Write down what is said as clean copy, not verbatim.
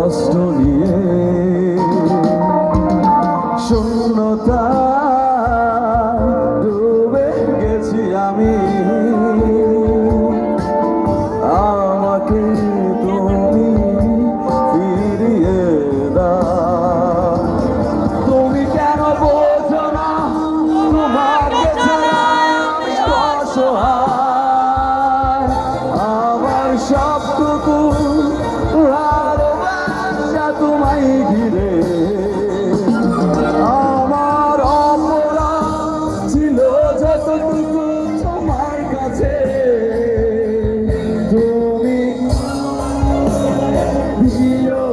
কষ্ট নিয়ে শূন্যতা ডুবে গেছি আমি। আমাকে তুমি ফিরিয়ে দাও। তুমি কেন বোঝো না তোমাকে ছাড়া আমি অসহায়। আমার সবটুকু ভালোবাসা তোমায় ঘিরে। আমার অপরাধ ছিল যতটুকু তোমার কাছে। তুমি দিও